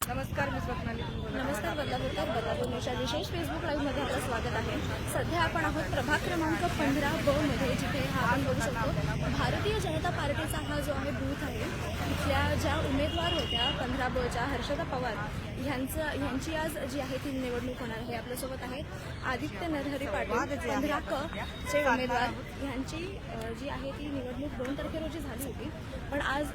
नमस्कार, मी स्वप्नाली. नमस्कार बदलापूरकर. बदलापूर न्यूजच्या विशेष फेसबुक लाईव्हमध्ये आपलं स्वागत आहे. सध्या आपण आहोत प्रभाग क्रमांक 15 ब मध्ये, जिथे आपण बघू शकतो भारतीय जनता पार्टीचा हा जो आहे बूथ आहे, इथल्या ज्या उमेदवार होत्या 15 ब च्या हर्षदा पवार यांची आज जी आहे ती निवडणूक होणार आहे. आपल्यासोबत आहेत आदित्य नरहरी पाटील 15 क चे उमेदवार. यांची जी आहे ती निवडणूक 2 तारखे रोजी झाली होती, पण आज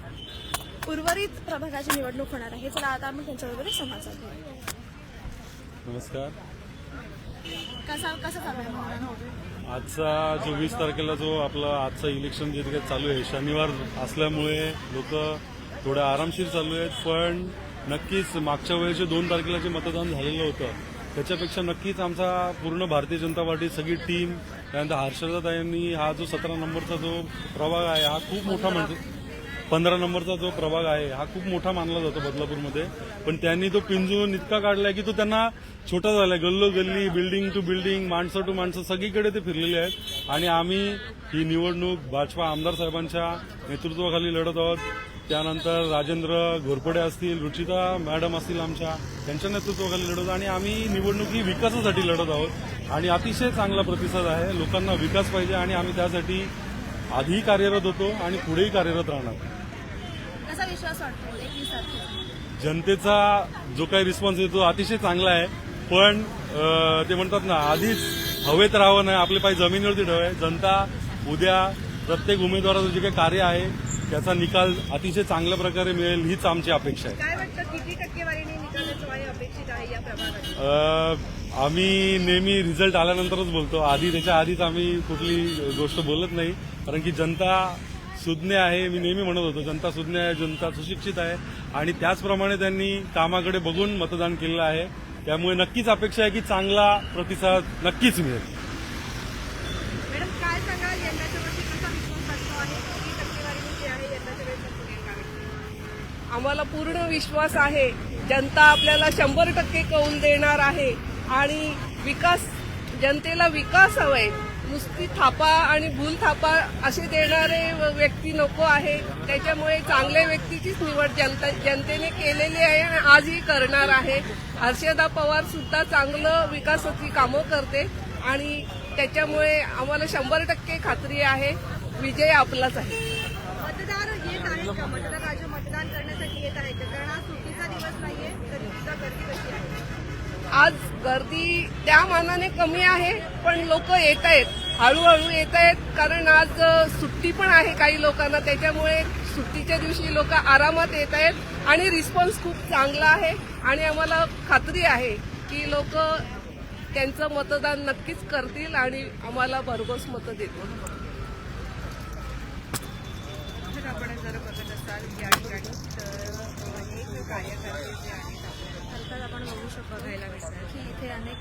उर्वरित प्रभागाची निवडणूक होणार आहे. चला आता आपण त्यांच्याबरोबर संवाद साधूया. नमस्कार. कसं चालू आहे आजचा जो 20 तारखेला जो आपला आजचं इलेक्शन जे काही चालू आहे, शनिवार असल्यामुळे लोक थोडे आरामशीर चालू आहेत. पण नक्कीच मागच्या वेळेचे 2 तारखेला जे मतदान झालेलं होतं त्याच्यापेक्षा नक्कीच आमचा पूर्ण भारतीय जनता पार्टी सगळी टीम, त्यानंतर हर्षदाताईंनी हा जो 17 नंबरचा जो प्रभाग आहे हा खूप मोठा, म्हणजे 15 नंबरचा जो प्रभाग आहे हा खूप मोठा मानला जातो बदलापूरमध्ये. पण त्यांनी तो पिंजून इतका काढलाय की तो त्यांना छोटा झालाय. गल्लोगल्ली, बिल्डिंग टू बिल्डिंग, माणसं टू माणसं सगळीकडे ते फिरलेले आहेत. आणि आम्ही ही निवडणूक भाजपा आमदार साहेबांच्या नेतृत्वाखाली लढत आहोत. त्यानंतर राजेंद्र घोरपडे असतील, रुचिता मॅडम असतील आमच्या, त्यांच्या नेतृत्वाखाली लढत. आणि आम्ही निवडणूक ही विकासासाठी लढत आहोत आणि अतिशय चांगला प्रतिसाद आहे. लोकांना विकास पाहिजे आणि आम्ही त्यासाठी आधीही कार्यरत होतो आणि पुढेही कार्यरत राहणार. कसा विश्वास वाटतो 21 तारखेला? जनतेचा जो काही रिस्पॉन्स येतो अतिशय चांगला आहे. पण ते म्हणतात ना, आधीच हवेत राहावं नाही, आपले पाय जमिनीवरती ठेवाय. जनता उद्या प्रत्येक उमेदवाराचं जे काही कार्य आहे त्याचा निकाल अतिशय चांगल्या प्रकारे मिळेल हीच आमची अपेक्षा आहे. काय वाटतं, किती टक्केवारीने निकालाचं वारी अपेक्षित आहे या प्रभागात? आम्ही नेहमी रिझल्ट आल्यानंतरच बोलतो. त्याच्या आधीच आम्ही कुठली गोष्ट बोलत नाही, कारण की जनता सुज्ञ आहे. मी नेहमी म्हणत होतो जनता सुज्ञ आहे, जनता सुशिक्षित आहे आणि त्याचप्रमाणे त्यांनी कामाकडे बघून मतदान केलेलं आहे. त्यामुळे नक्कीच अपेक्षा आहे की चांगला प्रतिसाद नक्कीच मिळेल. मॅडम, काय सांगाल, यंदाच्या वर्षी कसा विश्वास वाटतो आहे? किती टक्केवारीने जे आहे यंदाच्या वेळेस? आम्हाला पूर्ण विश्वास आहे. जनता आपल्याला 100% कौल देणार आहे आणि विकास, जनतेला विकास हवाय. नुसती थापा आणि भूल थापा असे देणारे व्यक्ती नको आहे. त्याच्यामुळे चांगल्या व्यक्तीचीच निवड जनतेने केलेली आहे आणि आजही करणार आहे. हर्षदा पवार सुद्धा चांगलं विकासाची कामं करते आणि त्याच्यामुळे आम्हाला 100% खात्री आहे विजय आपलाच आहे. मतदार येत आहेत का? मतदार मतदान करण्यासाठी येत आहेत का? कारण आज सुट्टीचा दिवस नाहीये, तरी सुद्धा गर्दी कशी आहे? आज गर्दी त्या मानाने कमी आहे, पण लोक येत आहेत, हळूहळू येत आहेत. कारण आज सुट्टी पण आहे काही लोकांना, त्याच्यामुळे सुट्टीच्या दिवशी लोक आरामात येत आहेत आणि रिस्पॉन्स खूप चांगला आहे. आणि आम्हाला खात्री आहे की लोक त्यांचं मतदान नक्कीच करतील आणि आम्हाला भरघोस मतं देतील. आपण जर बघत असाल या ठिकाणी तर अनेक कार्यकर्ते जे आहेत आपण बघू शकतो की इथे अनेक